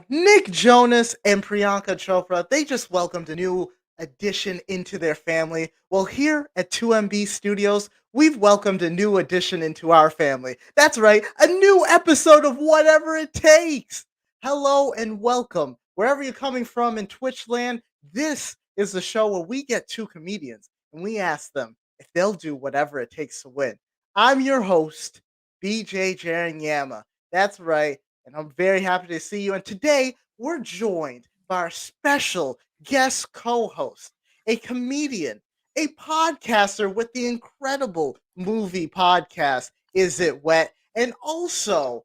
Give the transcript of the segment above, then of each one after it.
Nick Jonas and Priyanka Chopra, they just welcomed a new addition into their family. Well, here at 2MB Studios, we've welcomed a new addition into our family. That's right, a new episode of Whatever It Takes. Hello and welcome. Wherever you're coming from in Twitch land, this is the show where we get two comedians and we ask them if they'll do whatever it takes to win. I'm your host, BJ Jeranyama. That's right. And I'm very happy to see you. And today we're joined by our special guest co host, a comedian, a podcaster with the incredible movie podcast, Is It Wet? And also,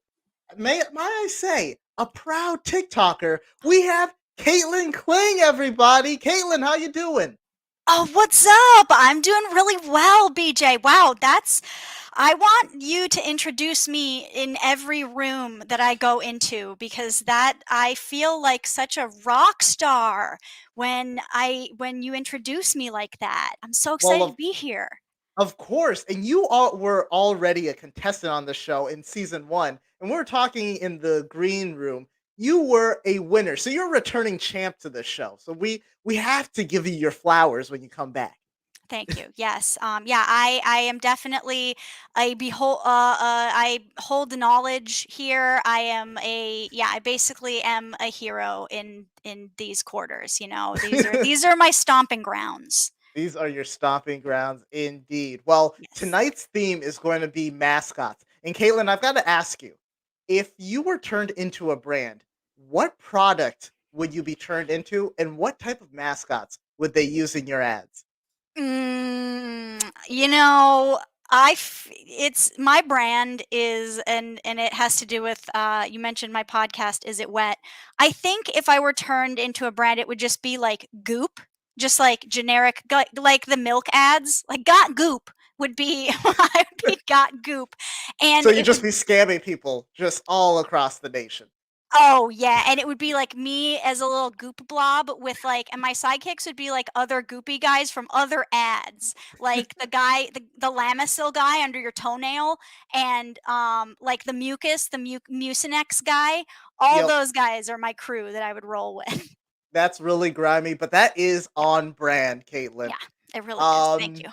may I say, a proud TikToker. We have Caitlin Kling, everybody. Caitlin, how you doing? Oh, what's up? I'm doing really well, BJ. Wow, I want you to introduce me in every room that I go into because I feel like such a rock star when you introduce me like that. I'm so Well, excited to be here. of course, and you all were already a contestant on the show in season 1, and we're talking in the green room. You were a winner, so you're a returning champ to the show. So we have to give you your flowers when you come back. Thank you. Yes. Yeah, I am definitely I hold the knowledge here. I basically am a hero in these quarters, you know. These are my stomping grounds. These are your stomping grounds indeed. Well, Yes. tonight's theme is going to be mascots. And Caitlin, I've got to ask you, if you were turned into a brand, what product would you be turned into, and what type of mascots would they use in your ads? You know, it's my brand is and it has to do with you mentioned my podcast, Is It Wet? I think if I were turned into a brand, it would just be like Goop, just like generic like the milk ads. Like Got Goop would be I would be Got Goop. So And you'd it just would be scamming people just all across the nation. Oh, yeah, and it would be, like, me as a little goop blob with, like and my sidekicks would be, like, other goopy guys from other ads, like the Lamisil guy under your toenail and, like, the Mucus, the Mucinex guy, all Yep, those guys are my crew that I would roll with. that's really grimy, but that is Yeah, on brand, Caitlin. yeah, it really is, thank Um,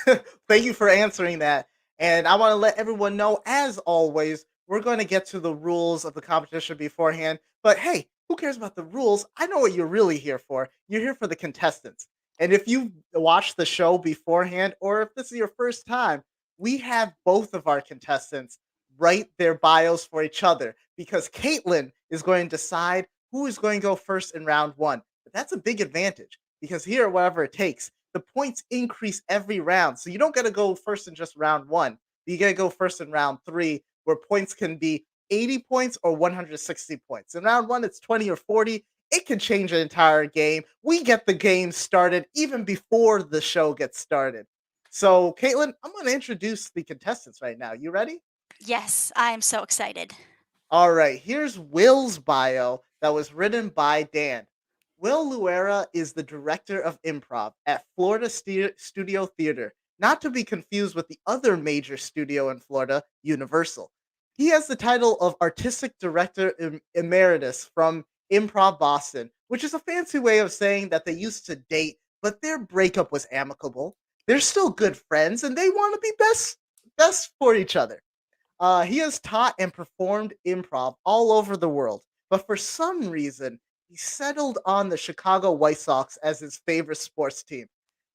you. Thank you for answering that. And I want to let everyone know, as always, we're going to get to the rules of the competition beforehand. But hey, who cares about the rules? I know what you're really here for. You're here for the contestants. And if you watched the show beforehand, or if this is your first time, we have both of our contestants write their bios for each other because Caitlin is going to decide who is going to go first in round one. But that's a big advantage because here, whatever it takes, the points increase every round. So you don't got to go first in just round one. You got to go first in round three, where points can be 80 points or 160 points. In round one, it's 20 or 40. It can change an entire game. We get the game started even before the show gets started. So, Caitlin, I'm going to introduce the contestants right now. You ready? Yes, I am so excited. All right, here's Will's bio that was written by Dan. Will Luera is the director of improv at Florida Studio Theater, not to be confused with the other major studio in Florida, Universal. He has the title of Artistic Director Emeritus from Improv Boston, which is a fancy way of saying that they used to date, but their breakup was amicable. They're still good friends and they want to be best for each other. He has taught and performed improv all over the world, but for some reason, he settled on the Chicago White Sox as his favorite sports team.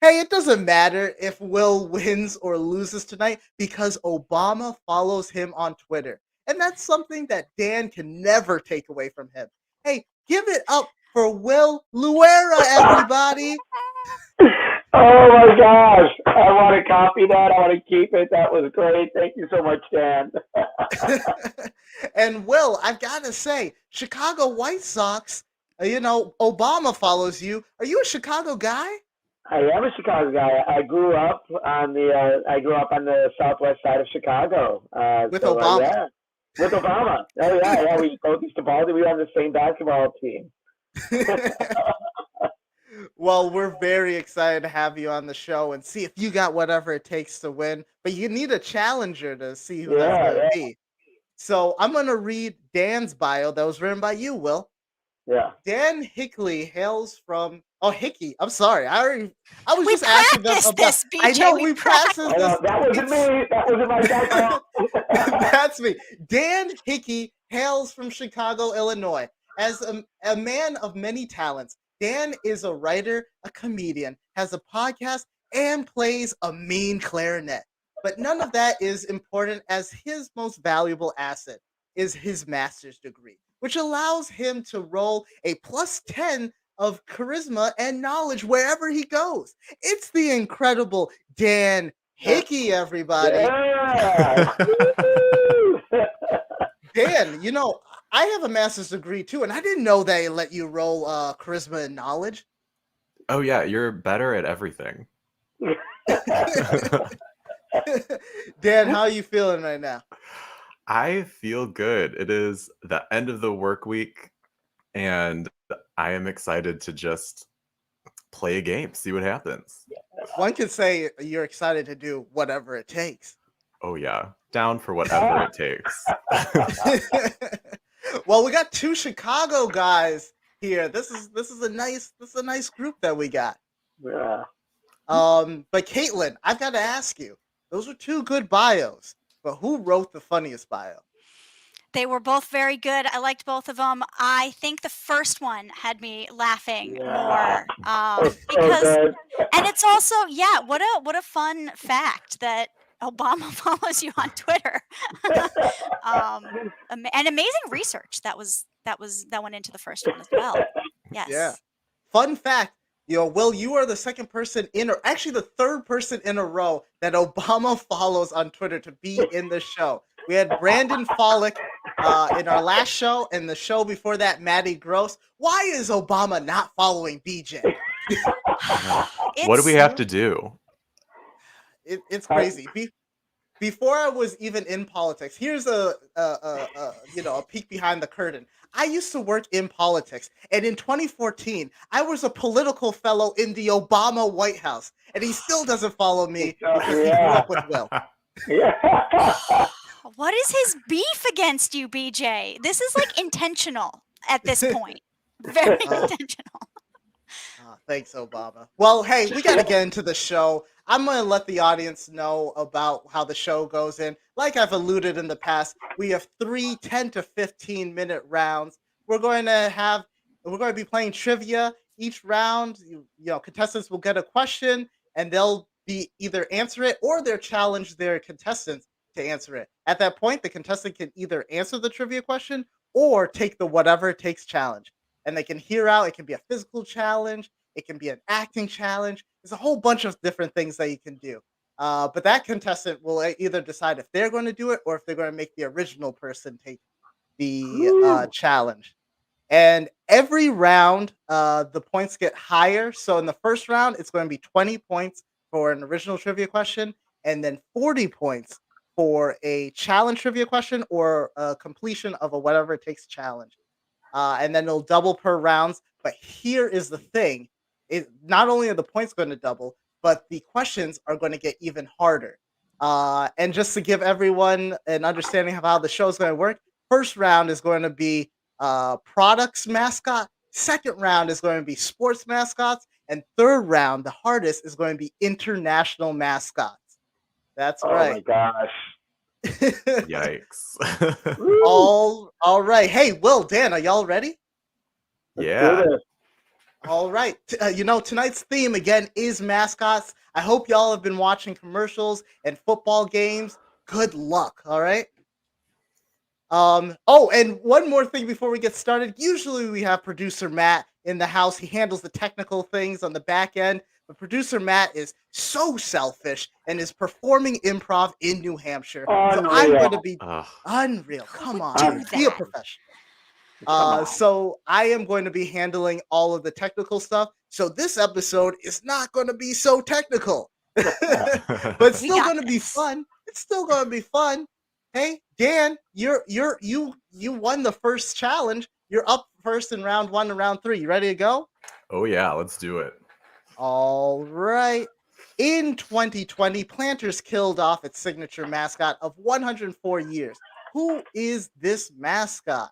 Hey, it doesn't matter if Will wins or loses tonight because Obama follows him on Twitter. And that's something that Dan can never take away from him. Hey, give it up for Will Luera, everybody. Oh my gosh. I want to copy that. I want to keep it. That was great. Thank you so much, Dan. And Will, I've got to say, Chicago White Sox, Obama follows you. Are you a Chicago guy? I am a Chicago guy. I grew up on the southwest side of Chicago. With Obama. Yeah, with Obama. Oh yeah, yeah. We both used to ball. We were on the same basketball team. Well, we're very excited to have you on the show and see if you got whatever it takes to win. But you need a challenger to see who that's Yeah, going to be. So I'm going to read Dan's bio that was written by you, Will. yeah. Dan Hickley hails from Hickey. I'm sorry. I was We just asking them practiced about this, I BJ. know We we practiced. practiced this. That wasn't me. That wasn't my background. That's me. Dan Hickey hails from Chicago, Illinois. As a man of many talents, Dan is a writer, a comedian, has a podcast, and plays a mean clarinet. But none of that is important as his most valuable asset is his master's degree, which allows him to roll a plus 10 of charisma and knowledge wherever he goes. It's the incredible Dan Hickey, everybody. Yeah. Dan, I have a master's degree too, and I didn't know they let you roll charisma and knowledge. Oh yeah, you're better at everything. Dan, how are you feeling right now? I feel good. It is the end of the work week, and I am excited to just play a game, see what happens. One could say you're excited to do whatever it takes. Oh yeah, down for whatever it takes. Well, we got two Chicago guys here. This is a nice group that we got. Yeah. But Caitlin, I've got to ask you, those are two good bios, but who wrote the funniest bio? They were both very good. I liked both of them. I think the first one had me laughing Yeah. more So because, good. and it's also what a fun fact that Obama follows you on Twitter, and amazing research. That was that went into the first one as well. Yes. Yeah. Fun fact, Will, you are the second person or actually the third person in a row that Obama follows on Twitter to be in the show. We had Brandon Follick in our last show, and the show before that, Maddie Gross. Why is Obama not following BJ? What do we It's have to do? It's crazy. Before I was even in politics, here's a peek behind the curtain. I used to work in politics, and in 2014, I was a political fellow in the Obama White House, and he still doesn't follow me because he grew up with Will. Yeah. what is his beef against you, BJ? This is like intentional at this point. Very intentional. Thanks, Obama. Well, hey, we got to get into the show. I'm going to let the audience know about how the show goes in. Like I've alluded in the past, we have 3 10 to 15 minute rounds. We're going to be playing trivia. Each round, contestants will get a question and they'll be either answer it or they'll challenge their contestants to answer it. At that point, the contestant can either answer the trivia question or take the whatever it takes challenge. And they can hear out, it can be a physical challenge, it can be an acting challenge. There's a whole bunch of different things that you can do. But that contestant will either decide if they're going to do it or if they're going to make the original person take the challenge. And every round, the points get higher. So in the first round, it's going to be 20 points for an original trivia question, and then 40 points for a challenge trivia question or a completion of a whatever it takes challenge. And then it'll double per rounds. But here is the thing: not only are the points going to double, but the questions are going to get even harder. And just to give everyone an understanding of how the show is going to work, first round is going to be products mascot. Second round is going to be sports mascots, and third round, the hardest, is going to be international mascots. That's Oh right. my gosh. Yikes. all right. Hey, Will, Dan, are y'all ready? Let's Yeah. do this. All right. Tonight's theme again is mascots. I hope y'all have been watching commercials and football games. Good luck. All right. Oh, and one more thing before we get started. Usually we have producer Matt in the house. He handles the technical things on the back end. But producer Matt is so selfish and is performing improv in New Hampshire. So I'm Unreal. going to be Ugh. unreal. Who Come would on, do dude. Be a that? professional. Come on. So I am going to be handling all of the technical stuff. So this episode is not going to be so technical, but it's We still got going to be this. fun. It's still going to be fun. Hey, Dan, you won the first challenge. You're up first in round 1 and round 3. You ready to go? Oh yeah, let's do it. All right. In 2020, Planters killed off its signature mascot of 104 years. Who is this mascot?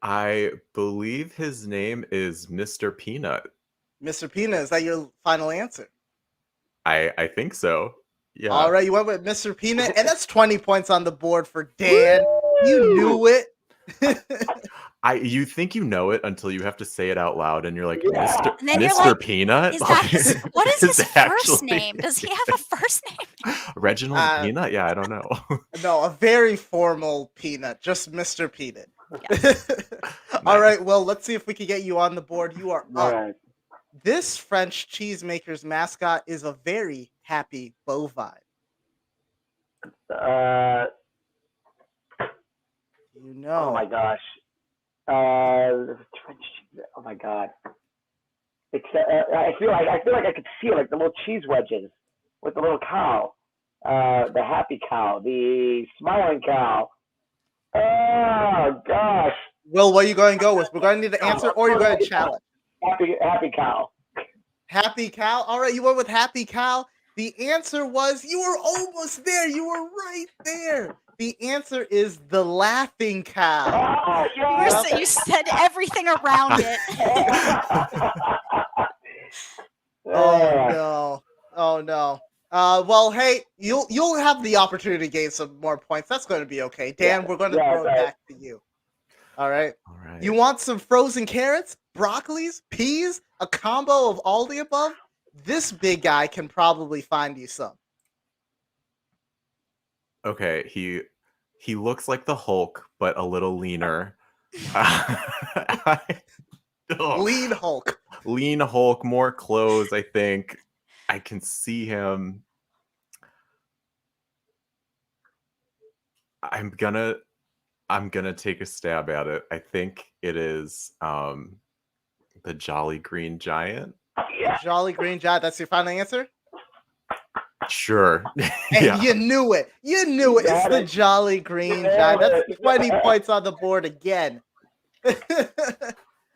I believe his name is Mr. Peanut. Mr. Peanut, is that your final answer? I think so. Yeah. All right, you went with Mr. Peanut, and that's 20 points on the board for Dan. You knew it. You think you know it until you have to say it out loud, and you're like, Yeah. Mr. And then you're Mr. like, Peanut? Is that what is his first actually- name? Does he have a first name? Reginald Peanut? Yeah, I don't know. No, a very formal Peanut, just Mr. Peanut. Yes. All right, well, let's see if we can get you on the board. You are All up. right. This French cheesemaker's mascot is a very happy bovine. You know. Oh my gosh. Oh my god. It's I feel like I could see like the little cheese wedges with the little cow, the happy cow, the smiling cow. Oh gosh. Will, what are you going to go with? We're going to need to answer, or you're going to challenge. Happy cow. Happy cow. All right, you went with happy cow. The answer was you were almost there. You were right there. The answer is the laughing cow. Oh, yes. You said everything around it. Oh no. Oh no. Well, hey, you'll have the opportunity to gain some more points. That's going to be okay. Dan, Yeah, we're going to yeah, throw it right. back to you. All right. All right. You want some frozen carrots, broccolis, peas, a combo of all the above? This big guy can probably find you some. Okay, he looks like the Hulk, but a little leaner. Lean Hulk. Lean Hulk, more clothes, I think. I can see him. I'm gonna take a stab at it. I think it is the Jolly Green Giant. The Jolly Green Giant. That's your final answer? Sure. And you knew it. You knew it. It's the Jolly Green Giant. That's 20 points on the board again.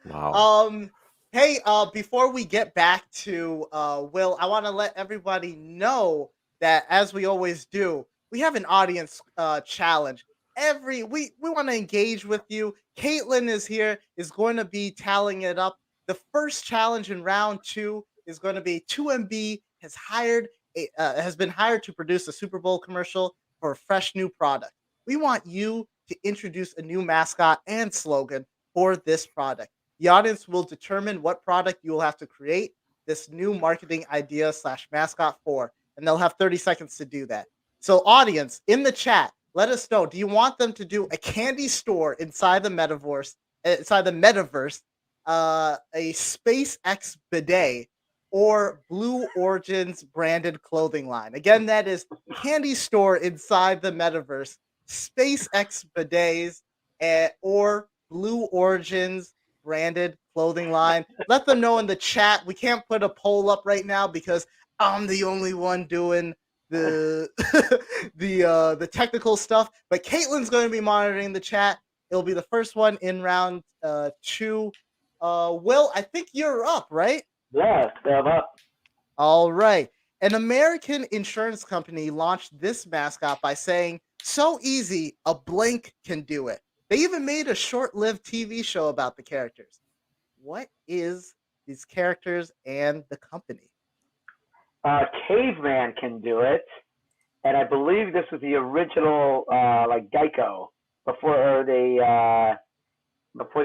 Wow. Hey, before we get back to Will, I want to let everybody know that, as we always do, we have an audience challenge. We want to engage with you. Caitlin is here, is going to be tallying it up. The first challenge in round 2 is going to be 2MB has been hired to produce a Super Bowl commercial for a fresh new product. We want you to introduce a new mascot and slogan for this product. The audience will determine what product you will have to create this new marketing idea / mascot for, and they'll have 30 seconds to do that. So, audience, in the chat, let us know. Do you want them to do a candy store inside the metaverse, a SpaceX bidet, or Blue Origins branded clothing line? Again, that is candy store inside the metaverse, SpaceX bidets, or Blue Origins branded clothing line. Let them know in the chat. We can't put a poll up right now because I'm the only one doing the the technical stuff. But Caitlin's going to be monitoring the chat. It'll be the first one in round 2. Will, I think you're up, right? Yes, I'm up. All right. An American insurance company launched this mascot by saying, "So easy, a blank can do it." They even made a short-lived TV show about the characters. What is these characters and the company? Caveman can do it, and I believe this was the original, like Geico before they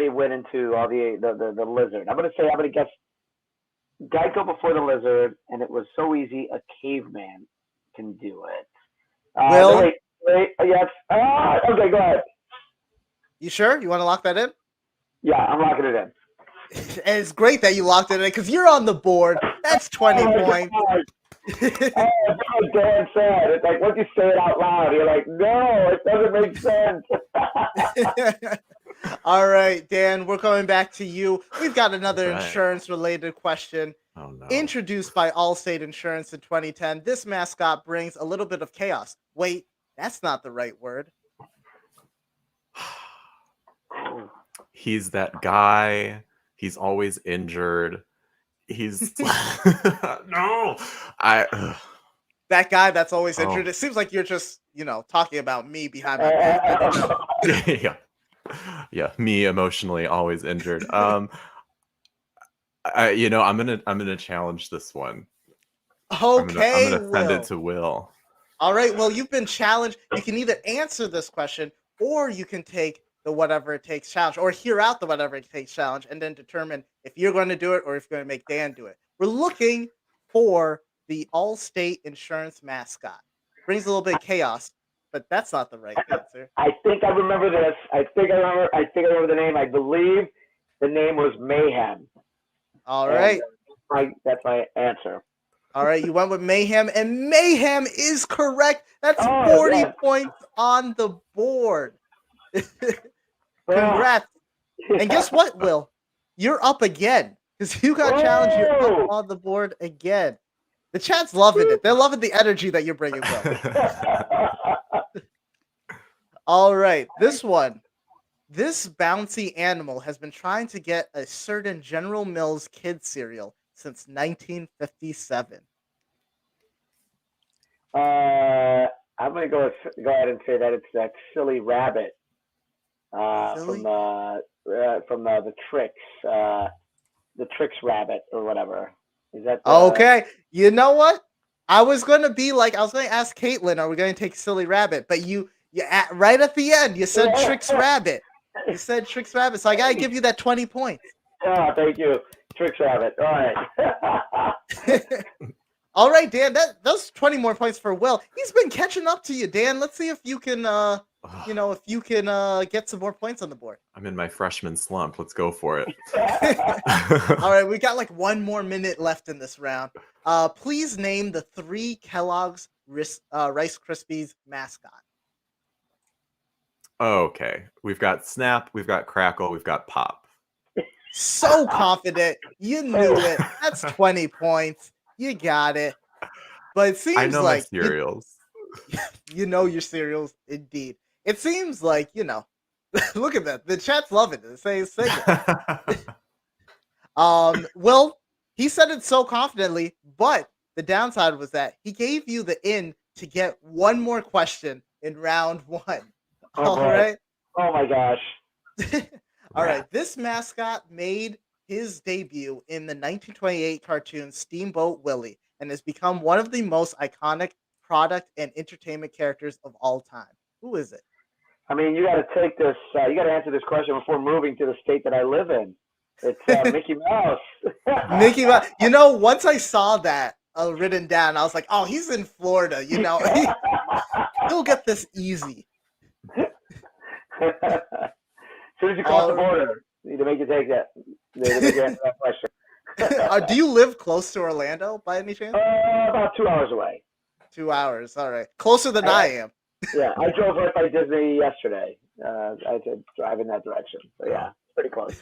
went into all the lizard. I'm gonna guess Geico before the lizard, and it was so easy a caveman can do it. Will? Wait, yes. Okay, go ahead. You sure? You want to lock that in? Yeah, I'm locking it in. And it's great that you locked it in because you're on the board. That's 20 points. That's what Dan said. It's like once you say it out loud, you're like, no, it doesn't make sense. All right, Dan, we're coming back to you. We've got another insurance-related question. Oh, no. Introduced by Allstate Insurance in 2010, this mascot brings a little bit of chaos. Wait, that's not the right word. He's that guy. He's always injured. He's no. That guy that's always injured. It seems like you're just, talking about me behind my back. I don't know. Yeah, me emotionally always injured. I'm gonna challenge this one. Okay, I'm gonna send it to Will. All right, well, you've been challenged. You can either answer this question or you can take the whatever it takes challenge, or hear out the whatever it takes challenge, and then determine if you're going to do it or if you're going to make Dan do it. We're looking for the Allstate Insurance mascot. Brings a little bit of chaos, but that's not the right answer. I think I remember this. I think I remember the name. I believe the name was Mayhem. All right. That's my answer. All right, you went with Mayhem, and Mayhem is correct. That's 40 points on the board. Congrats. And guess what, Will? You're up again because you got challenged. You're up on the board again. The chat's loving it. They're loving the energy that you're bringing, Will. All right, this one. This bouncy animal has been trying to get a certain General Mills kid cereal since 1957. I'm going to go ahead and say that it's that silly rabbit. From the Tricks rabbit or whatever. Is that okay? You know what? I was going to ask Caitlin, are we going to take Silly Rabbit? But you right at the end, you said Tricks Rabbit. You said Tricks Rabbit, so I got to give you that 20 points. Oh, thank you. Tricks Rabbit. All right. All right, Dan, those 20 more points for Will. He's been catching up to you, Dan. Let's see if you can get some more points on the board. I'm in my freshman slump. Let's go for it. All right, we got like 1 more minute left in this round. Please name the 3 Kellogg's Rice Krispies mascot. Okay. We've got Snap, we've got Crackle, we've got Pop. So confident. You knew it. That's 20 points. You got it. But it I seems know my like cereals. you know your cereals, indeed. It seems like, look at that. The chat's loving it. Say it. Well, he said it so confidently, but the downside was that he gave you the in to get one more question in round 1. Oh All boy. right. Oh my gosh. All right. This mascot made his debut in the 1928 cartoon Steamboat Willie and has become one of the most iconic product and entertainment characters of all time. Who is it? I mean, you got to take this. You got to answer this question before moving to the state that I live in. It's Mickey Mouse. Mickey Mouse. Once I saw that written down, I was like, oh, he's in Florida. He'll get this easy. As soon as you cross the border, you need to make you take that. You need to make you answer that question. Do you live close to Orlando by any chance? About 2 hours away. 2 hours. All right. Closer than I am. Yeah, I drove right by Disney yesterday. I had to drive in that direction. So yeah, it's pretty close.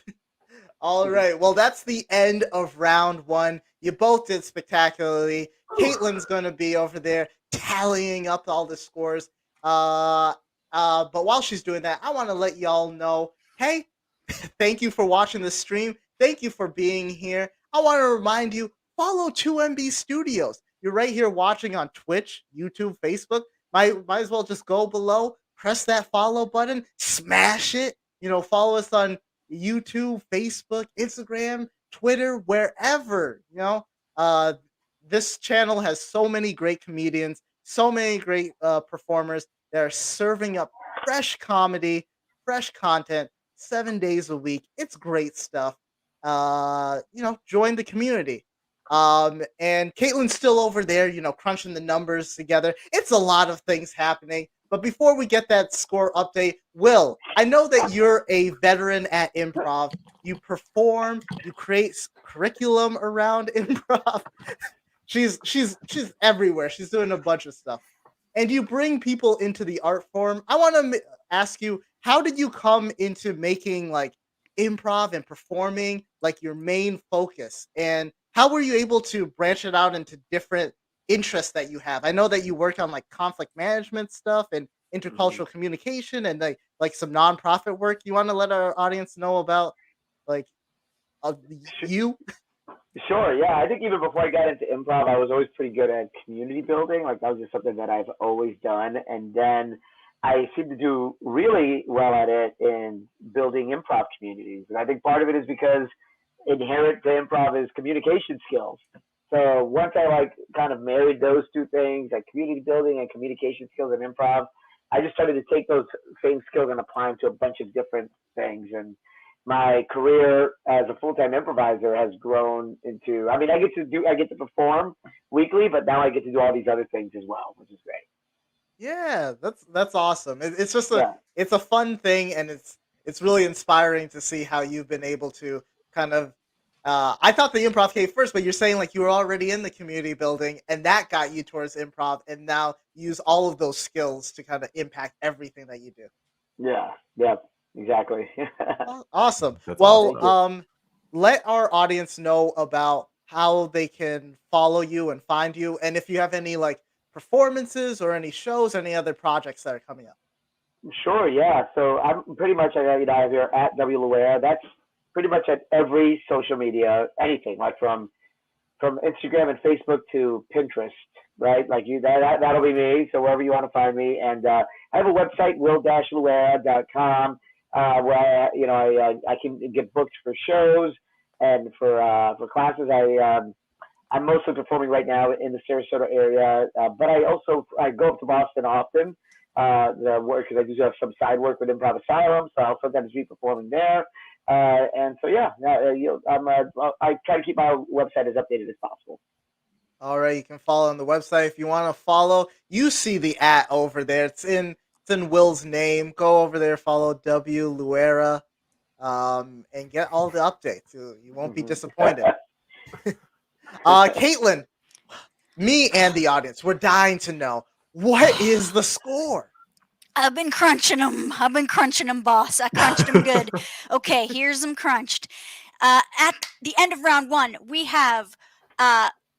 All right. Well, that's the end of round 1. You both did spectacularly. Caitlin's going to be over there tallying up all the scores. But while she's doing that, I want to let y'all know, hey, thank you for watching the stream. Thank you for being here. I want to remind you, follow 2MB Studios. You're right here watching on Twitch, YouTube, Facebook. Might as well just go below, press that follow button, smash it. Follow us on YouTube, Facebook, Instagram, Twitter, wherever. This channel has so many great comedians, so many great performers that are serving up fresh comedy, fresh content 7 days a week. It's great stuff. Join the community. And Caitlin's still over there, crunching the numbers together. It's a lot of things happening. But before we get that score update, Will, I know that you're a veteran at improv. You perform, you create curriculum around improv. She's everywhere. She's doing a bunch of stuff. And you bring people into the art form. I want to ask you, how did you come into making like improv and performing like your main focus? And how were you able to branch it out into different interests that you have? I know that you work on like conflict management stuff and intercultural communication and like some nonprofit work. You want to let our audience know about like you? Sure, yeah. I think even before I got into improv, I was always pretty good at community building. Like that was just something that I've always done. And then I seem to do really well at it in building improv communities. And I think part of it is because inherent to improv is communication skills. So once I like kind of married those two things, like community building and communication skills in improv, I just started to take those same skills and apply them to a bunch of different things. And my career as a full-time improviser has grown into, I get to perform weekly, but now I get to do all these other things as well, which is great. Yeah, that's awesome. It's just Yeah. it's a fun thing, and it's really inspiring to see how you've been able to kind of. I thought the improv came first, but you're saying like you were already in the community building, and that got you towards improv, and now use all of those skills to kind of impact everything that you do. Yeah, exactly. Awesome. That's Well, awesome. let our audience know about how they can follow you and find you, and if you have any like performances or any shows, any other projects that are coming up. Sure, yeah. So I'm pretty much at either at W Luera. That's pretty much at every social media, anything like from Instagram and Facebook to Pinterest, right? Like that'll be me. So wherever you want to find me, and I have a website, will-luera.com, where I can get booked for shows and for classes. I'm mostly performing right now in the Sarasota area, but I go up to Boston often. The work because I do have some side work with Improv Asylum, so I'll sometimes be performing there. And so yeah, I try to keep my website as updated as possible. All right, you can follow on the website if you want to follow. You see the @ over there. It's in Will's name. Go over there, follow W Luera. and get all the updates. You won't be disappointed. Caitlin, me and the audience, we're dying to know what is the score. I've been crunching them. Boss. I crunched them good. Okay, here's them crunched. At the end of round one, we have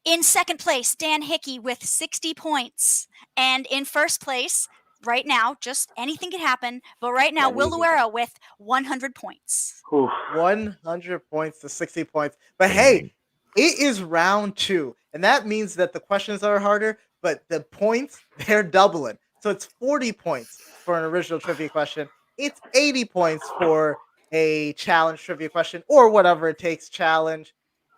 in second place Dan Hickey with 60 points, and in first place right now, just anything could happen, but right now, Will Luera with 100 points. 100 points to 60 points. But hey, it is round two, and that means that the questions are harder, but the points, they're doubling. So it's 40 points for an original trivia question. It's 80 points for a challenge trivia question or whatever it takes challenge.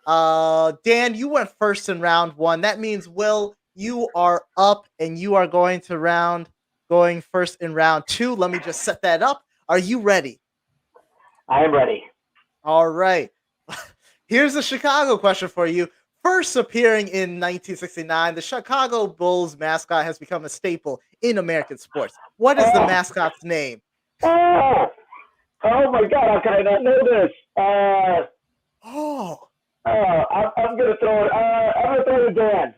Dan, you went first in round one. That means, Will, you are up and you are going first in round two. Let me just set that up. Are you ready? I am ready. All right. Here's a Chicago question for you. First appearing in 1969, the Chicago Bulls mascot has become a staple in American sports. What is the mascot's name? Oh my God! How can I not know this? I'm gonna throw it. I'm gonna throw it to Dan.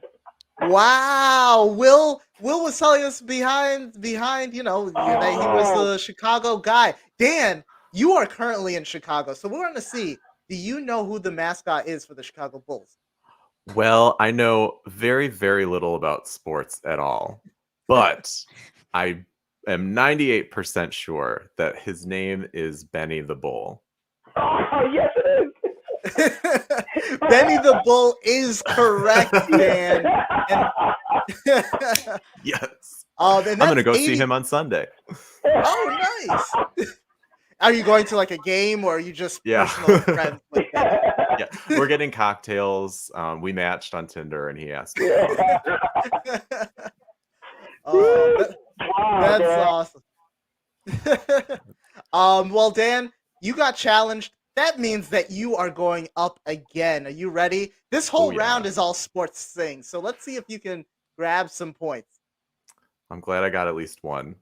Wow, Will was telling us behind, that he was the Chicago guy. Dan, you are currently in Chicago, so we're going to see. Do you know who the mascot is for the Chicago Bulls? Well, I know very, very little about sports at all, but I am 98% sure that his name is Benny the Bull. Oh, yes, it is. Benny the Bull is correct, Dan. Yes. I'm going to go see him on Sunday. Oh, nice. Are you going to like a game or are you just personal friends with Benny? Yeah, we're getting cocktails. We matched on Tinder and he asked me. That's awesome. Well, Dan, you got challenged. That means that you are going up again. Are you ready? This whole round is all sports things. So let's see if you can grab some points. I'm glad I got at least one.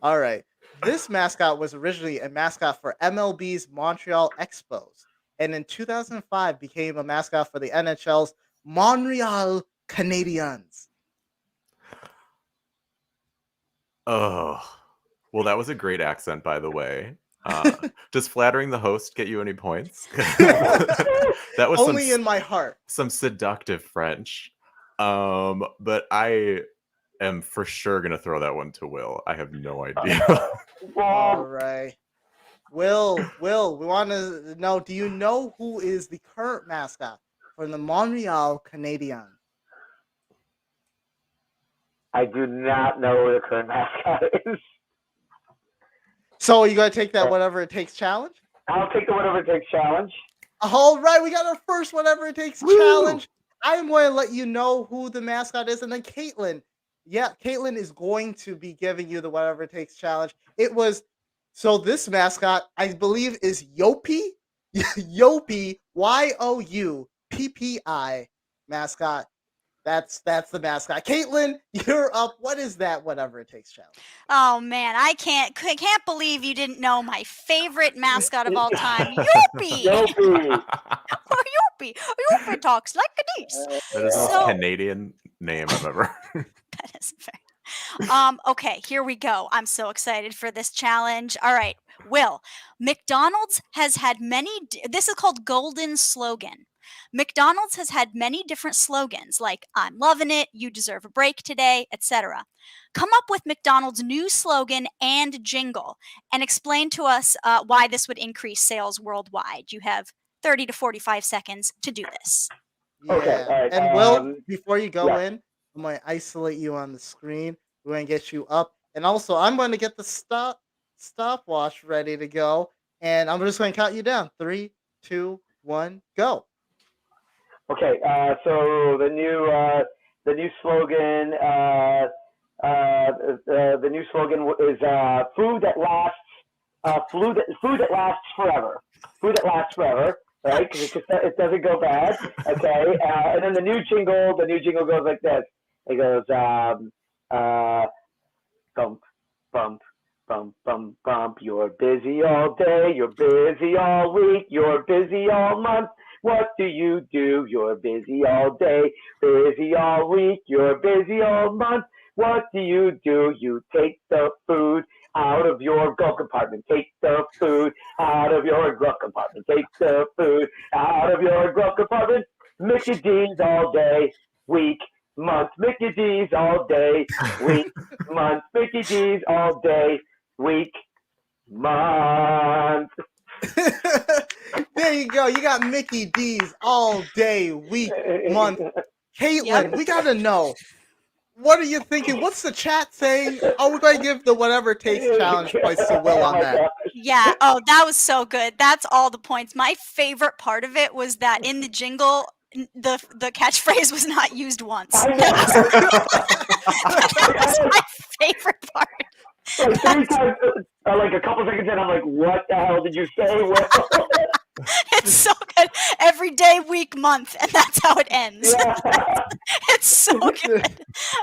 All right. This mascot was originally a mascot for MLB's Montreal Expos, and in 2005 became a mascot for the NHL's Montreal Canadiens. Oh, well, that was a great accent, by the way. Does flattering the host get you any points? That was only in my heart. Some seductive French. But I am for sure going to throw that one to Will. I have no idea. All right. Will, we want to know, do you know who is the current mascot for the Montreal Canadiens? I do not know who the current mascot is. So you got to take that whatever it takes challenge? I'll take the whatever it takes challenge. All right, we got our first whatever it takes challenge. I'm going to let you know who the mascot is, and then Caitlin. Yeah, Caitlin is going to be giving you the whatever it takes challenge. So this mascot, I believe, is Youppi. Youppi, Youppi mascot. That's the mascot. Caitlin, you're up. What is that whatever it takes challenge? Oh man, I can't believe you didn't know my favorite mascot of all time, Youppi. Youppi. Youppi. Youppi talks like this. That is the most Canadian name I've ever heard. That is fair. Okay, here we go. I'm so excited for this challenge. All right, Will, McDonald's has had this is called Golden Slogan. McDonald's has had many different slogans like I'm loving it, you deserve a break today, etc. Come up with McDonald's new slogan and jingle and explain to us why this would increase sales worldwide. You have 30 to 45 seconds to do this. Yeah. Okay. Right. And Will, before you go in, I'm going to isolate you on the screen. We're going to get you up. And also, I'm going to get the stopwatch ready to go. And I'm just going to count you down. 3, 2, 1, go. Okay. So the new slogan is food that lasts. Food that lasts forever. Food that lasts forever. Right? Because it doesn't go bad. Okay. And then the new jingle goes like this. It goes bump, bump, Bump, bump, bump. You're busy all day. You're busy all week. You're busy all month. What do? You're busy all day. Busy all week. You're busy all month. What do? You take the food out of your glove compartment. Take the food out of your glove compartment. Take the food out of your glove compartment. Mickey D's all day, week, month. Mickey D's all day, week, month. Mickey D's all day, week, month. There you go. You got Mickey D's all day, week, month. Caitlin, we gotta know. What are you thinking? What's the chat saying? Oh, we're going to give the whatever it takes challenge points to Will on that. Yeah. Oh, that was so good. That's all the points. My favorite part of it was that in the jingle, the catchphrase was not used once. That was my favorite part. Like 3 times, like a couple seconds in, I'm like, what the hell did you say, Will? It's so good. Every day, week, month, and that's how it ends. Yeah. It's so good.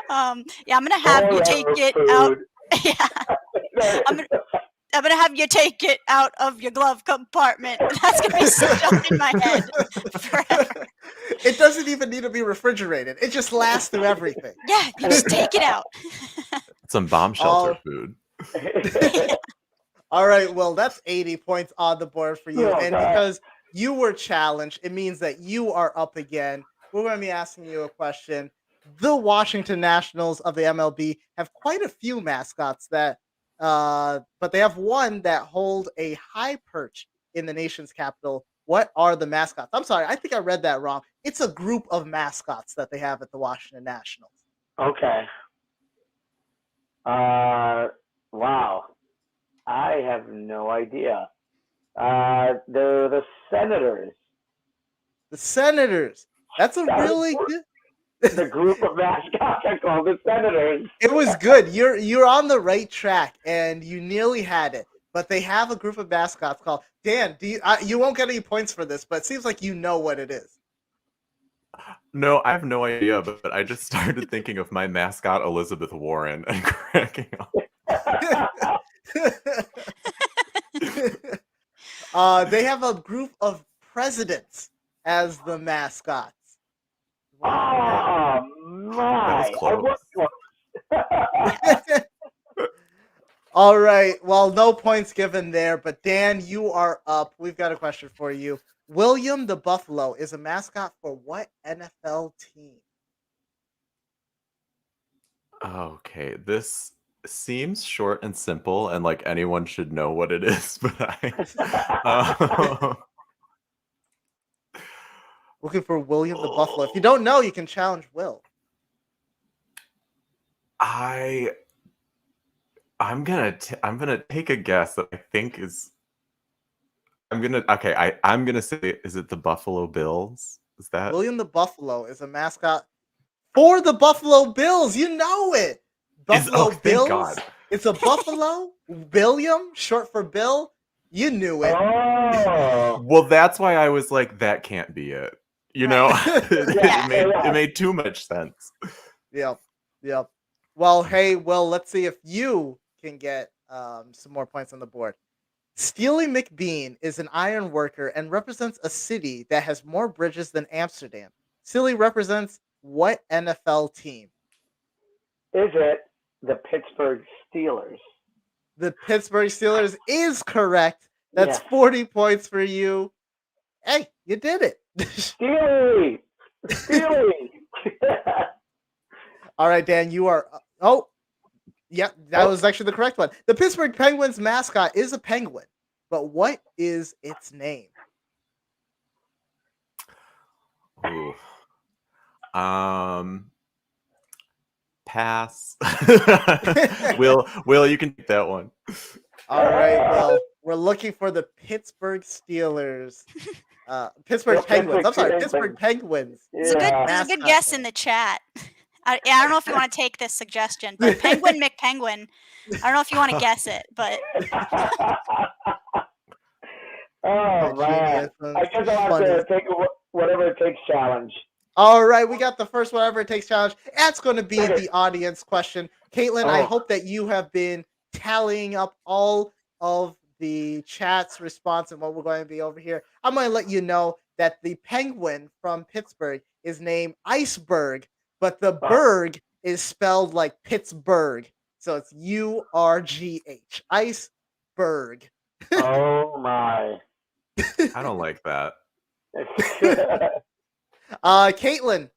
Yeah, I'm gonna have you take it out. Yeah, I'm gonna have you take it out of your glove compartment. That's gonna be stuck in my head forever. It doesn't even need to be refrigerated. It just lasts through everything. Yeah, you just take it out. Some bomb shelter food. All right, well, that's 80 points on the board for you. Oh, And God. because you were challenged, it means that you are up again. We're going to be asking you a question. The Washington Nationals of the MLB have quite a few mascots that, but they have one that hold a high perch in the nation's capital. What are the mascots? I'm sorry, I think I read that wrong. It's a group of mascots that they have at the Washington Nationals. Okay. Wow. I have no idea. They're the Senators. The Senators. That's a really good. The group of mascots are called the Senators. It was good. You're on the right track, and you nearly had it. But they have a group of mascots called Dan. Do you won't get any points for this, but it seems like you know what it is. No, I have no idea, but I just started thinking of my mascot, Elizabeth Warren, and cracking up. They have a group of presidents as the mascots. Oh my! That was close. All right. Well, no points given there, but Dan, you are up. We've got a question for you. William the Buffalo is a mascot for what NFL team? Okay, this seems short and simple, and like anyone should know what it is, but Looking for William the Buffalo. If you don't know, you can challenge Will. I'm gonna take a guess that I think is. I'm gonna say, is it the Buffalo Bills? Is that William the Buffalo is a mascot for the Buffalo Bills. You know it. Buffalo thank Bills. God. It's a Buffalo. William, short for Bill. You knew it. Oh. Well, that's why I was like, that can't be it. You know, it made too much sense. Yep. Well, hey, Will, let's see if you can get some more points on the board. Steely McBean is an iron worker and represents a city that has more bridges than Amsterdam. Steely represents what NFL team? Is it the Pittsburgh Steelers? The Pittsburgh Steelers is correct. That's 40 points for you. Hey, you did it. Steely! All right, Dan, you are. Oh, yeah, that was actually the correct one. The Pittsburgh Penguins mascot is a penguin, but what is its name? Ooh. Pass. Will, you can take that one. All right, well, we're looking for the Pittsburgh Steelers. Pittsburgh Penguins. I'm sorry, Pittsburgh Penguins. There's a good guess in the chat. I don't know if you want to take this suggestion, but Penguin McPenguin. I don't know if you want to guess it, but. Oh, man. I guess I'll have to take a whatever it takes challenge. All right, we got the first whatever it takes challenge. That's going to be the audience question. Caitlin, I hope that you have been tallying up all of the chat's response and what we're going to be over here, I'm going to let you know that the penguin from Pittsburgh is named Iceberg, but the Oh, berg is spelled like Pittsburgh. So it's URGH. Iceberg. oh my. I don't like that. Caitlin,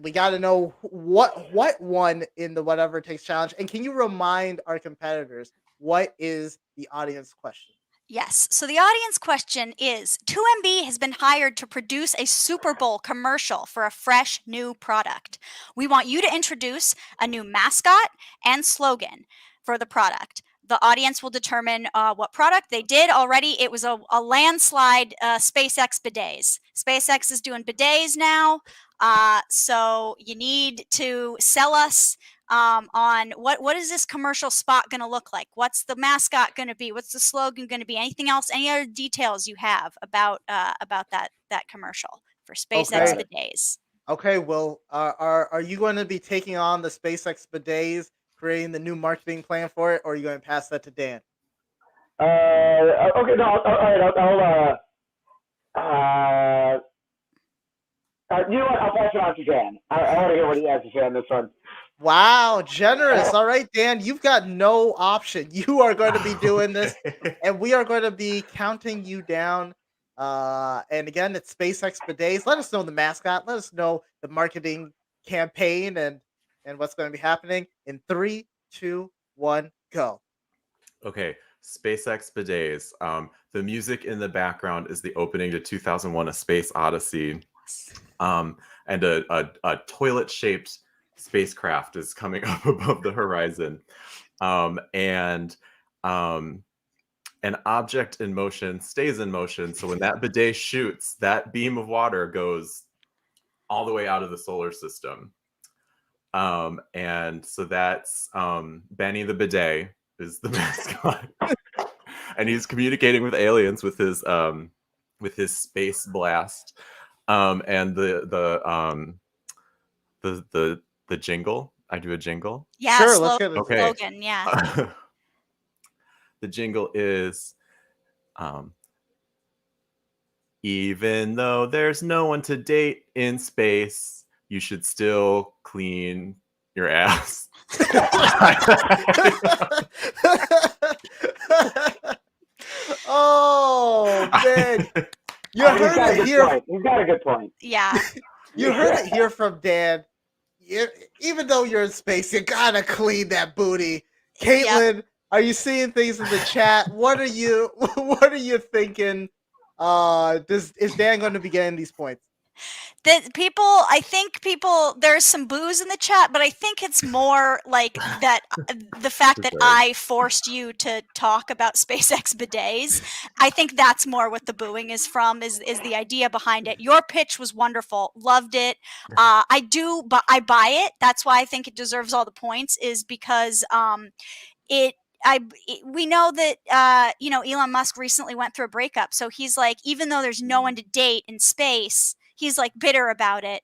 we got to know what won in the whatever it takes challenge, and can you remind our competitors what is the audience question? Yes. So the audience question is 2MB has been hired to produce a Super Bowl commercial for a fresh new product. We want you to introduce a new mascot and slogan for the product. The audience will determine what product they did already. It was a landslide SpaceX bidets. SpaceX is doing bidets now. So you need to sell us on what is this commercial spot going to look like? What's the mascot going to be? What's the slogan going to be? Anything else? Any other details you have about that commercial for SpaceX Okay. bidets? Okay, well, are you going to be taking on the SpaceX bidets, creating the new marketing plan for it, or are you going to pass that to Dan? Okay, no, all right, you know what? I'll pass it on to Dan. I want to hear what he has to say on this one. Wow, generous. All right, Dan, you've got no option. You are going to be doing this, Okay. and we are going to be counting you down. And again, it's SpaceX bidets. Let us know the mascot. Let us know the marketing campaign and what's going to be happening in 3, 2, 1, go. Okay, SpaceX bidets. The music in the background is the opening to 2001: A Space Odyssey, and a toilet-shaped spacecraft is coming up above the horizon, and an object in motion stays in motion. So when that bidet shoots, that beam of water goes all the way out of the solar system. And so that's Benny the bidet is the mascot, and he's communicating with aliens with his space blast. And the jingle. I do a jingle. Yeah, Sure, let's get it. Okay. slogan. Yeah. The jingle is even though there's no one to date in space, you should still clean your ass. Oh man, you He's heard got a it good here. point. He's got a good point. Yeah. You heard it here from Dan. Even though you're in space, you gotta clean that booty. Caitlin, are you seeing things in the chat? What are you what are you thinking? Is Dan going to be getting these points? I think there's some booze in the chat, but I think it's more like that the fact that Sure. I forced you to talk about SpaceX bidets. I think that's more what the booing is from, is the idea behind it. Your pitch was wonderful. Loved it. But I buy it. That's why I think it deserves all the points, is because we know that Elon Musk recently went through a breakup, so he's like, even though there's no one to date in space, he's like bitter about it.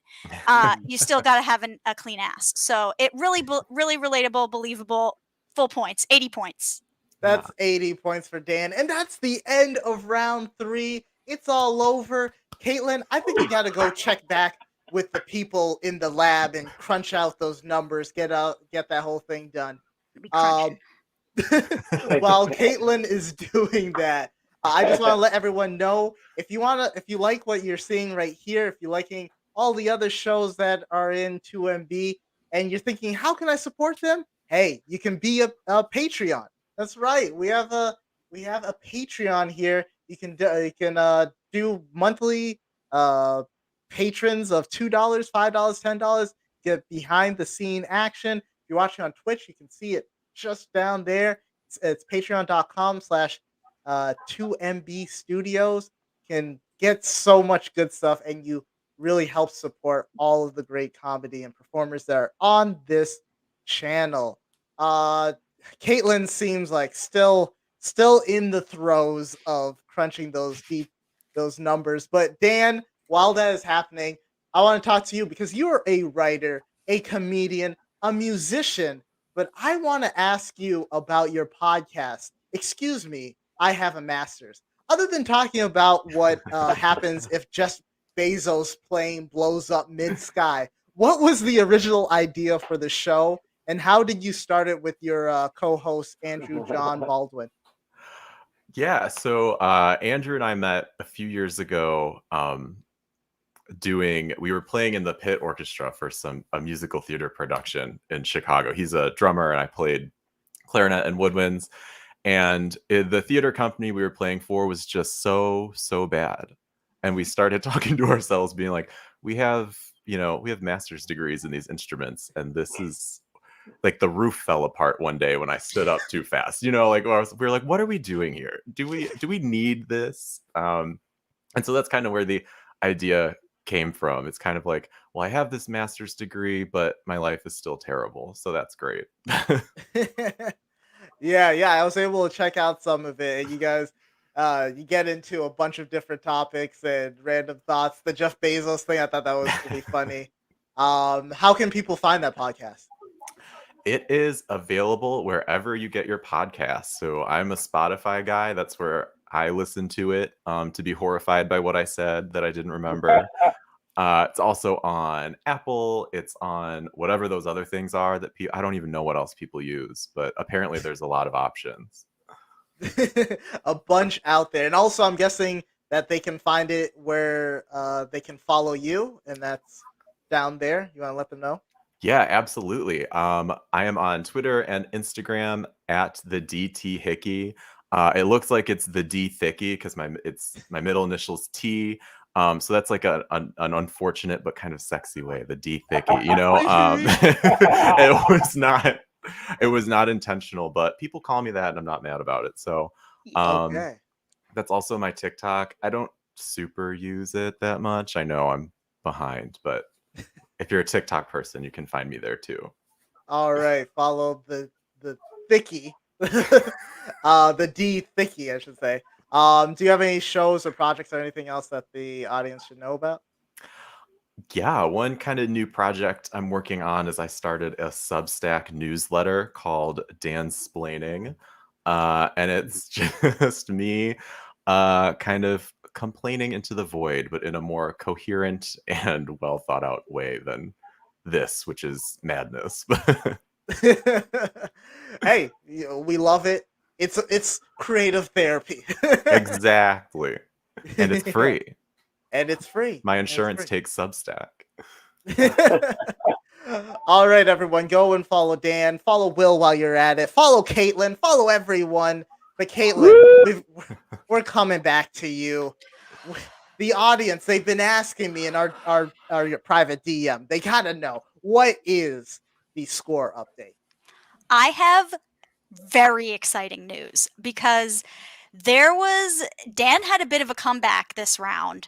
You still got to have a clean ass. So it really relatable, believable. Full points, 80 points. That's 80 points for Dan, and that's the end of round 3. It's all over. Caitlin, I think you got to go check back with the people in the lab and crunch out those numbers. Get that whole thing done. Be crunching. While Caitlin is doing that, I just want to let everyone know, if you like what you're seeing right here, if you're liking all the other shows that are in 2MB, and you're thinking, how can I support them? Hey, you can be a Patreon. That's right. We have a Patreon here. You can do monthly patrons of $2, $5, $10. Get behind the scene action. If you're watching on Twitch, you can see it just down there. It's patreon.com/2MB Studios. Can get so much good stuff, and you really help support all of the great comedy and performers that are on this channel. Caitlin seems like still in the throes of crunching those numbers. But Dan, while that is happening, I want to talk to you because you are a writer, a comedian, a musician, but I want to ask you about your podcast. Excuse me, I have a master's. Other than talking about what happens if Jeff Bezos' plane blows up mid sky, what was the original idea for the show, and how did you start it with your co-host Andrew John Baldwin? Yeah, so Andrew and I met a few years ago. We were playing in the pit orchestra for a musical theater production in Chicago. He's a drummer, and I played clarinet and woodwinds. And the theater company we were playing for was just so bad, and we started talking to ourselves, being like, we have master's degrees in these instruments, and this is like the roof fell apart one day when I stood up too fast. Like we were like, what are we doing here? Do we need this? And so that's kind of where the idea came from. It's kind of like, well, I have this master's degree, but my life is still terrible. So that's great. Yeah, I was able to check out some of it. You guys, you get into a bunch of different topics and random thoughts. The Jeff Bezos thing, I thought that was pretty funny. How can people find that podcast? It is available wherever you get your podcasts. So I'm a Spotify guy. That's where I listen to it, to be horrified by what I said that I didn't remember. It's also on Apple. It's on whatever those other things are that I don't even know what else people use, but apparently there's a lot of options. A bunch out there. And also, I'm guessing that they can find it where they can follow you, and that's down there. You want to let them know? Yeah, absolutely. I am on Twitter and Instagram at the DT Hickey. It looks like it's the D Thicky because my middle initials T. So that's like an unfortunate but kind of sexy way, the D Thicky. It was not intentional, but people call me that, and I'm not mad about it. So Okay. that's also my TikTok. I don't super use it that much. I know I'm behind, but if you're a TikTok person, you can find me there too. All right. Follow the Thicky, the D Thicky, I should say. Do you have any shows or projects or anything else that the audience should know about? Yeah, one kind of new project I'm working on is I started a Substack newsletter called Dansplaining. And it's just me kind of complaining into the void, but in a more coherent and well thought out way than this, which is madness. Hey, we love it. It's creative therapy. Exactly. And it's Yeah, free. and it's free. My And it's insurance free. takes Substack. All right, everyone, go and follow Dan. Follow Will while you're at it. Follow Caitlin. Follow everyone. But Caitlin, we're coming back to you. The audience, they've been asking me in our private DM. They gotta know, what is the score update? I have very exciting news because Dan had a bit of a comeback this round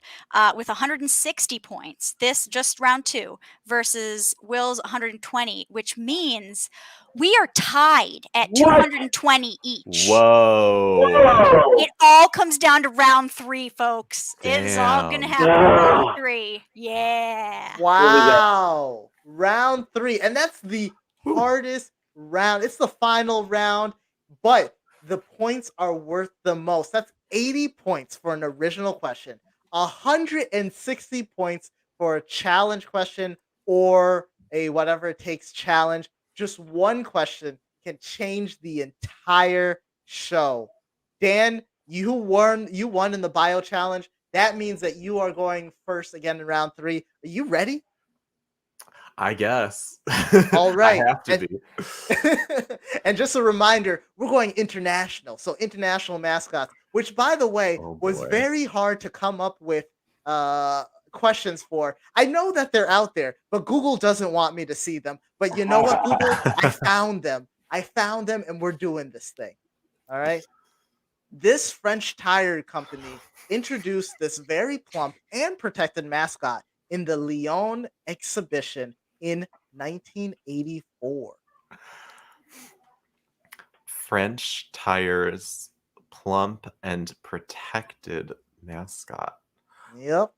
with 160 points. This just round 2 versus Will's 120, which means we are tied at What? 220 each. Whoa. It all comes down to round 3, folks. It's all gonna Damn. happen in round 3. Yeah. Wow. Round 3. And that's the hardest round. It's the final round, but the points are worth the most. That's 80 points for an original question, 160 points for a challenge question or a whatever it takes challenge. Just one question can change the entire show. Dan, you won in the bio challenge. That means that you are going first again in round 3. Are you ready? I guess. All I right. have to be. And just a reminder, we're going international. So international mascots, which by the way Oh, was boy. very hard to come up with questions for. I know that they're out there, but Google doesn't want me to see them. But you know what, Google? I found them. And we're doing this thing. All right. This French tire company introduced this very plump and protected mascot in the Lyon exhibition in 1984. French tires, plump and protected mascot. Yep.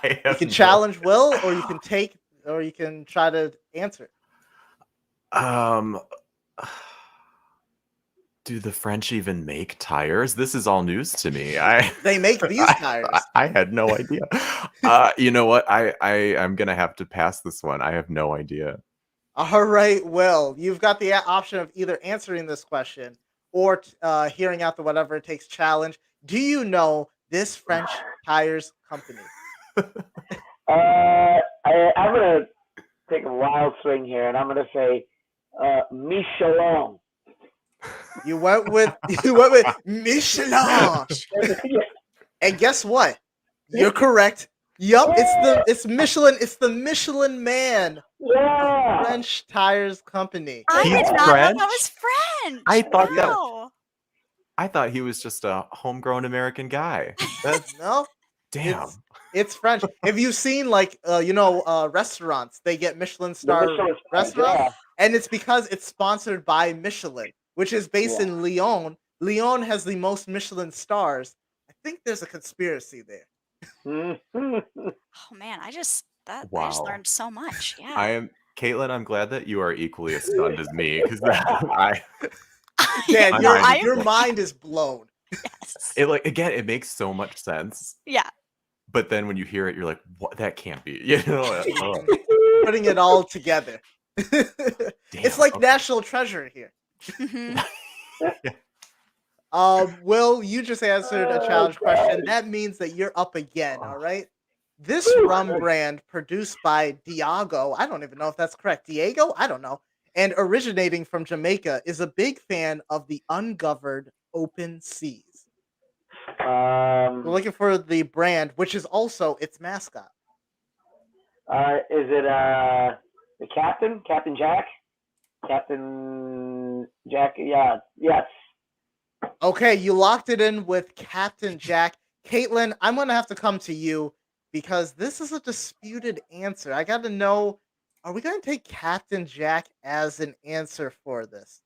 You can challenge Will, or you can try to answer. Um, do the French even make tires? This is all news to me. They make these tires. I had no idea. You know what? I'm gonna have to pass this one. I have no idea. All right, Will, you've got the option of either answering this question or hearing out the whatever it takes challenge. Do you know this French tires company? I'm gonna take a wild swing here, and I'm gonna say Michelin. You went with Michelin. And guess what? You're correct. Yup, it's Michelin. It's the Michelin Man. Yeah. French tires company. I He's did not know French? that was French. I Wow. thought he was just a homegrown American guy. That's No, damn. it's French. Have you seen restaurants? They get Michelin The star Michelin stars, restaurants, yeah. and it's because it's sponsored by Michelin, which is based Yeah. in Lyon. Lyon has the most Michelin stars. I think there's a conspiracy there. Mhm. Oh man, I just Wow. learned so much. Yeah. I am Caitlin. I'm glad that you are equally as stunned as me because I Dan, I'm your not- your mind is blown. Yes. it makes so much sense. Yeah. But then when you hear it, you're like, "What? That can't be." You know, Putting it all together. It's like okay. National Treasure here. Mhm. Will, you just answered a challenge question. That means that you're up again, all right? This rum brand produced by Diageo, I don't even know if that's correct. Diego? I don't know. And originating from Jamaica is a big fan of the ungoverned open seas. We're looking for the brand, which is also its mascot. Is it the captain? Captain Jack? Captain Jack? Yeah. Yes. Okay, you locked it in with Captain Jack. Caitlin, I'm going to have to come to you because this is a disputed answer. I got to know, are we going to take Captain Jack as an answer for this?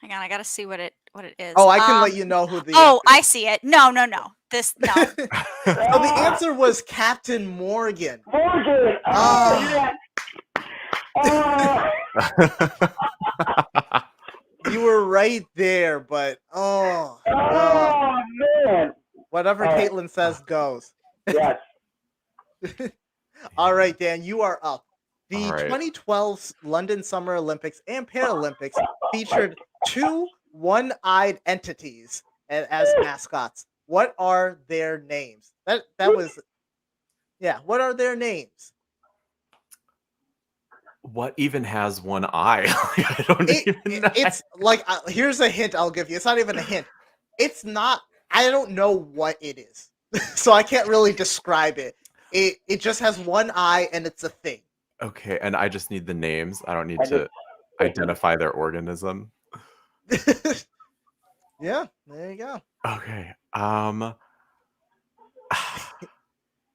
Hang on, I gotta see what it is. Oh, I can let you know who the Oh, answer I see it. No. This no. is. So the answer was Captain Morgan. Morgan! Ah. Yeah. You were right there, but no. Man! Whatever All right. Caitlin says goes. Yes. All right, Dan, you are up. The All right. 2012 London Summer Olympics and Paralympics featured two one-eyed entities as mascots. What are their names? That was what are their names? What even has one eye? I don't even know. It's like here's a hint I'll give you. It's not even a hint. It's not. I don't know what it is, so I can't really describe it. It just has one eye and it's a thing. Okay, and I just need the names. I don't need to identify their organism. Yeah, there you go. Okay.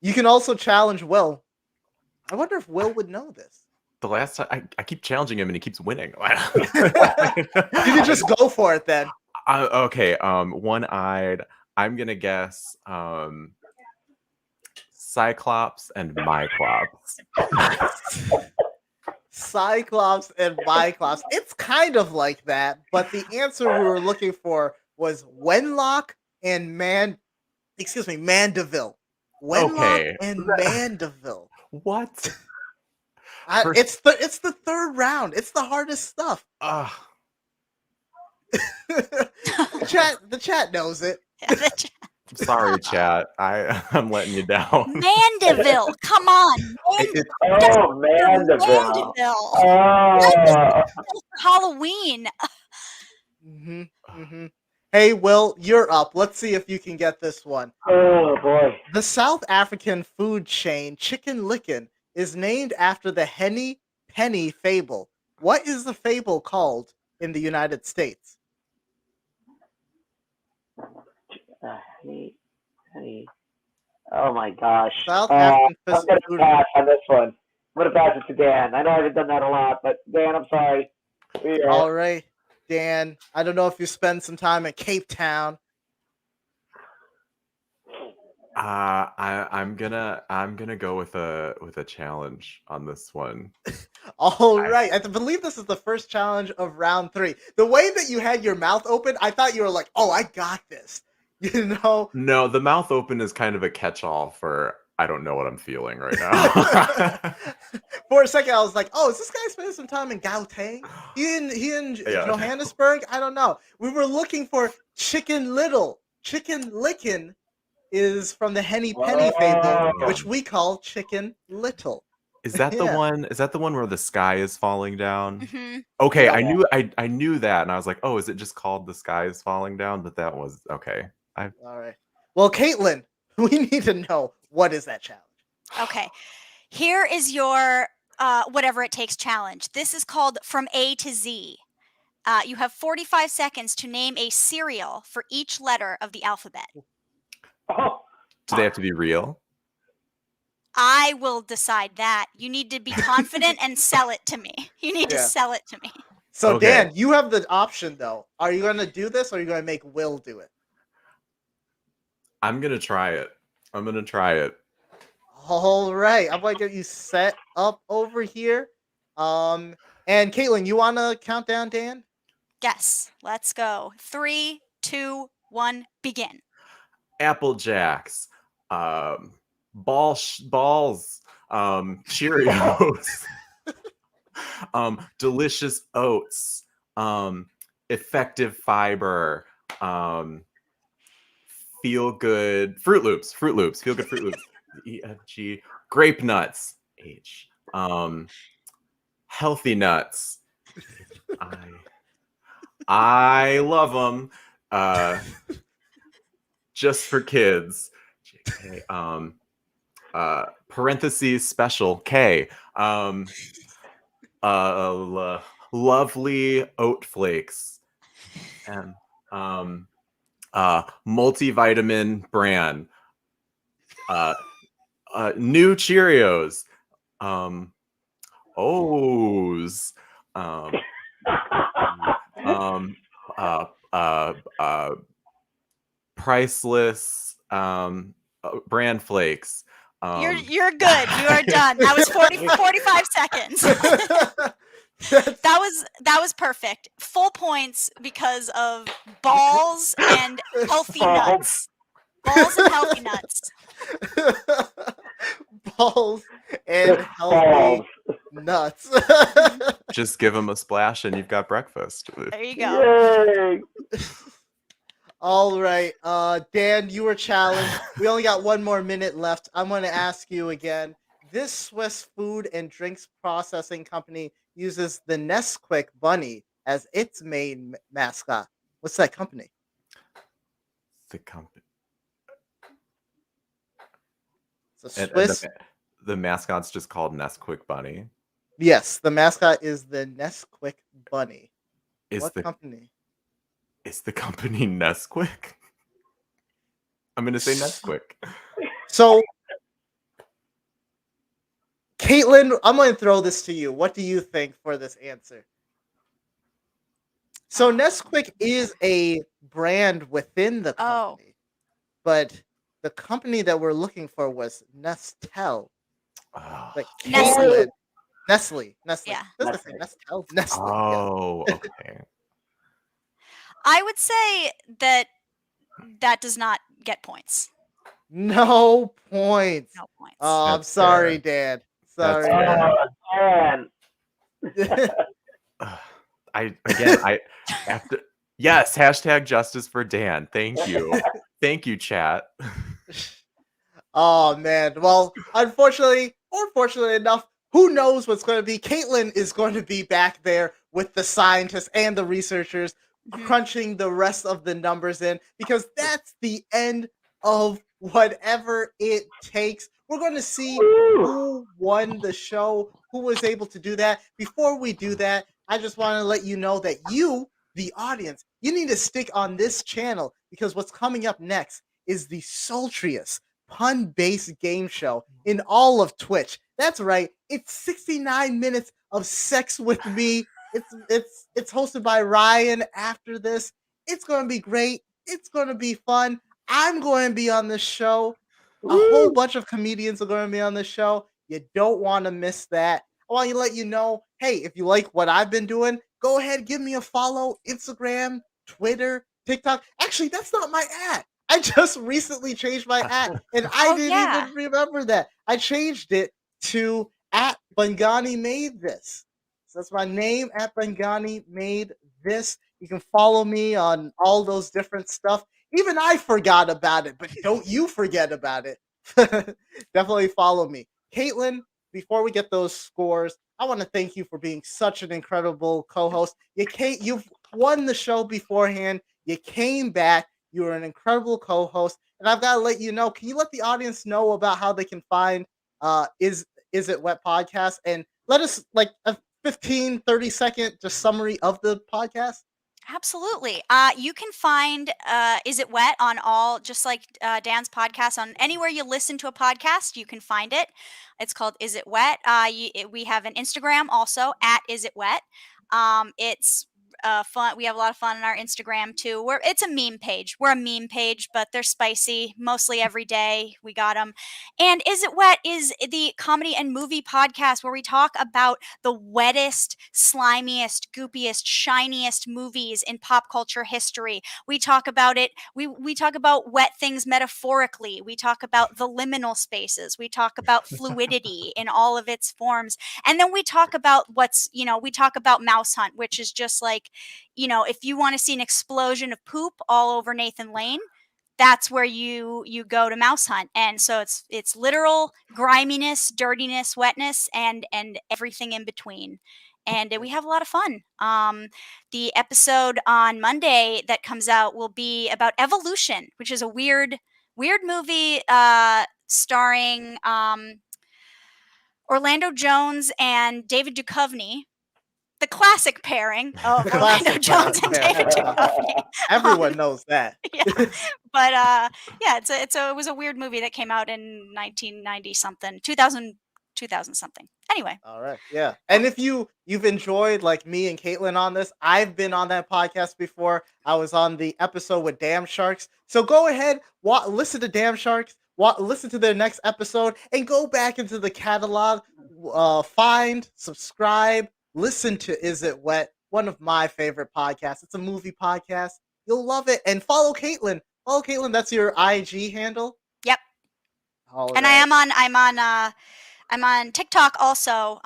You can also challenge Will. I wonder if Will would know this. The last time I keep challenging him and he keeps winning. You can just go for it then. Okay. One-eyed. I'm gonna guess Cyclops and Myclops. Cyclops and Myclops. It's kind of like that, but the answer we were looking for was Wenlock and Mandeville. Wenlock and Mandeville. What? It's the third round. It's the hardest stuff. The chat knows it. I'm sorry, chat. I'm letting you down. Mandeville, come on. Mandeville. Halloween. Hey, Will, you're up. Let's see if you can get this one. Oh boy. The South African food chain Chicken Licken is named after the Henny Penny fable. What is the fable called in the United States? Oh my gosh. South African I'm going to pass on this one. I'm going to pass it to Dan. I know I haven't done that a lot, but Dan, I'm sorry. Yeah. All right, Dan. I don't know if you spend some time at Cape Town. I'm gonna go with a challenge on this one. All right. I believe this is the first challenge of round 3. The way that you had your mouth open, I thought you were like, "Oh, I got this." You know? No, the mouth open is kind of a catch-all for I don't know what I'm feeling right now. For a second, I was like, "Oh, is this guy spending some time in Gauteng? He in Yeah. Johannesburg? I don't know." We were looking for Chicken Little. Chicken Licken is from the Henny Penny fable, which we call Chicken Little. Is that the Yeah. one? Is that the one where the sky is falling down? Mhm. Okay, Yeah. I knew that, and I was like, oh, is it just called The Sky is Falling Down? But that was okay. All right. Well, Caitlin, we need to know, what is that challenge? Okay. Here is your whatever it takes challenge. This is called From A to Z. You have 45 seconds to name a cereal for each letter of the alphabet. Oh, Do they have to be real? I will decide that. You need to be confident and sell it to me. You need to Yeah. sell it to me. So, Okay. Dan, you have the option, though. Are you going to do this, or are you going to make Will do it? I'm gonna try it. I'm gonna try it. All right. I'm going to get you set up over here. And Caitlin, you want to count down Dan? Yes. Let's go. 3, 2, 1, begin. Apple Jacks, balls, Cheerios, delicious oats, effective fiber, feel good Fruit Loops, feel good Fruit Loops, EFG, grape nuts, H, healthy nuts, I love them, just for kids, JK, parentheses special K, lovely oat flakes, and multivitamin bran, new Cheerios, O's, priceless bran flakes. You're good. You are done. That was 45 seconds. That was perfect. Full points because of balls and healthy nuts. Balls and healthy nuts. Balls and healthy nuts. Just give them a splash and you've got breakfast. There you go. Yay. All right. Dan, you were challenged. We only got 1 more minute left. I'm going to ask you again. This Swiss food and drinks processing company uses the Nesquik bunny as its main mascot. What's that company? The company. It's a Swiss. The mascot's just called Nesquik Bunny. Yes, the mascot is the Nesquik bunny. What company? Is the company Nesquik? I'm going to say Nesquik. So, Caitlin, I'm going to throw this to you. What do you think for this answer? So, Nesquik is a brand within the company, but the company that we're looking for was Nestle. Like Caitlin. Nestle. Yeah. Nestle. Oh, okay. I would say that does not get points. No points. No points. Oh, I'm sorry, Dan. Sorry. Dan. I have to. Yes, #justice for Dan. Thank you. Thank you, chat. Oh man. Well, unfortunately, or fortunately enough, who knows what's going to be? Caitlin is going to be back there with the scientists and the researchers crunching the rest of the numbers in, because that's the end of whatever it takes. We're going to see who won the show, who was able to do that. Before we do that, I just want to let you know that you, the audience, you need to stick on this channel, because what's coming up next is the sultriest pun-based game show in all of Twitch. That's right. It's 69 minutes of sex with me. It's hosted by Ryan. After this, it's going to be great. It's going to be fun. I'm going to be on the show. A whole Woo! bunch of comedians are going to be on the show. You don't want to miss that. I want to let you know, hey, if you like what I've been doing, go ahead, give me a follow. Instagram, Twitter, TikTok. Actually, that's not my at. I just recently changed my at, and I Oh didn't yeah. even remember that. I changed it to at Bongani made this. So that's my name at Bongani made this. You can follow me on all those different stuff. Even I forgot about it, but don't you forget about it. Definitely follow me. Caitlin, before we get those scores, I want to thank you for being such an incredible co-host. You've won the show beforehand. You came back. You were an incredible co-host. And I've got to let you know, can you let the audience know about how they can find is it wet podcast, and let us like a 15-30 second just summary of the podcast? Absolutely. You can find Is It Wet on all, just like Dan's podcast, on anywhere you listen to a podcast, you can find it. It's called Is It Wet? We have an Instagram also at Is It Wet. It's fun. We have a lot of fun on our Instagram too. It's a meme page. We're a meme page, but they're spicy mostly every day. We got them. And Is It Wet is the comedy and movie podcast where we talk about the wettest, slimiest, goopiest, shiniest movies in pop culture history. We talk about it. We talk about wet things metaphorically. We talk about the liminal spaces. We talk about fluidity in all of its forms. And then we talk about we talk about Mouse Hunt, which is just like, if you want to see an explosion of poop all over Nathan Lane, that's where you go to Mouse Hunt. And so it's literal griminess, dirtiness, wetness, and everything in between. And we have a lot of fun. The episode on Monday that comes out will be about Evolution, which is a weird movie starring Orlando Jones and David Duchovny, the classic pairing of The Orlando classic Jones and David pairing. Duchovny. Everyone knows that. Yeah, but yeah, it was a weird movie that came out in 1990 something, 2000 something. Anyway, All right. Yeah. And if you've enjoyed like me and Caitlin on this, I've been on that podcast before. I was on the episode with Damn Sharks. So go ahead, listen to Damn Sharks, listen to their next episode, and go back into the catalog, find, subscribe, listen to Is It Wet, one of my favorite podcasts. It's a movie podcast. You'll love it. And follow Caitlin. Follow Caitlin. That's your IG handle. yep. All And right. I'm on TikTok also.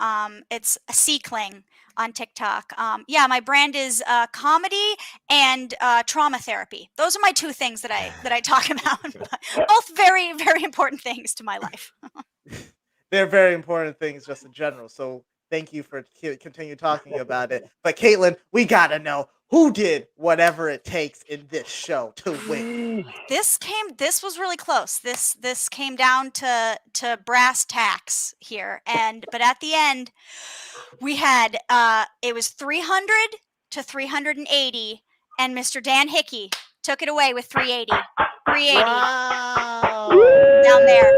It's a Kling on TikTok. Yeah, my brand is comedy and trauma therapy. Those are my two things that I talk about. Both very, very important things to my life. They're very important things just in general. So thank you for continue talking about it. But Caitlin, we gotta know who did whatever it takes in this show to win. This was really close. This came down to brass tacks here. But at the end, we had it was 300 to 380, and Mr. Dan Hickey took it away with 380. 380. Wow. Down there,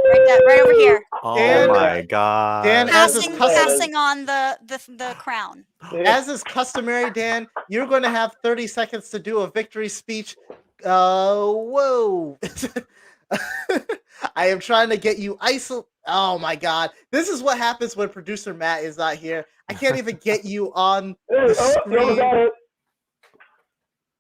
right over here. Oh Dan- my god. Dan, Passing on the crown. As is customary, Dan, you're going to have 30 seconds to do a victory speech. Whoa. I am trying to get you isolated. Oh my god. This is what happens when producer Matt is not here. I can't even get you on the screen.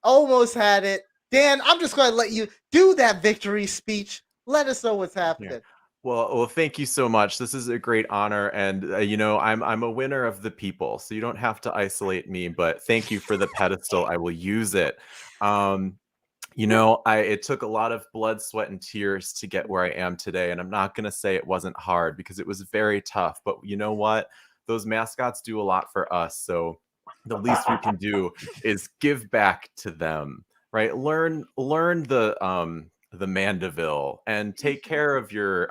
Almost had it. Dan, I'm just going to let you do that victory speech. Let us know what's happening. Yeah. Well, thank you so much. This is a great honor, and I'm a winner of the people, so you don't have to isolate me. But thank you for the pedestal. I will use it. It took a lot of blood, sweat, and tears to get where I am today, and I'm not going to say it wasn't hard because it was very tough. But you know what? Those mascots do a lot for us, so the least we can do is give back to them. Right? Learn the Mandeville and take care of your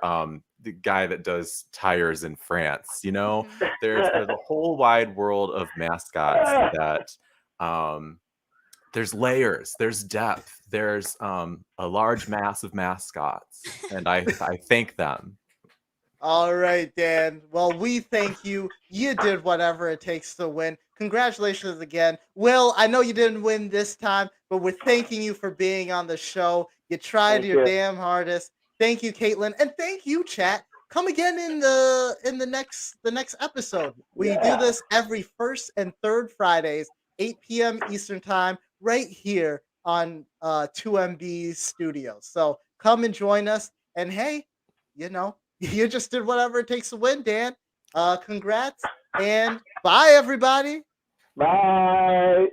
the guy that does tires in France. There's a whole wide world of mascots that there's layers, there's depth, there's a large mass of mascots, and I thank them. All right, Dan. Well, we thank you. You did whatever it takes to win. Congratulations again. Will, I know you didn't win this time, but we're thanking you for being on the show. You tried Thank your you. damn hardest. Thank you, Caitlin, and thank you, chat. Come again in the next episode. We do this every first and third Fridays, 8 p.m. Eastern time, right here on 2MB Studios. So come and join us. And hey, you just did whatever it takes to win, Dan. Congrats and bye, everybody. Bye.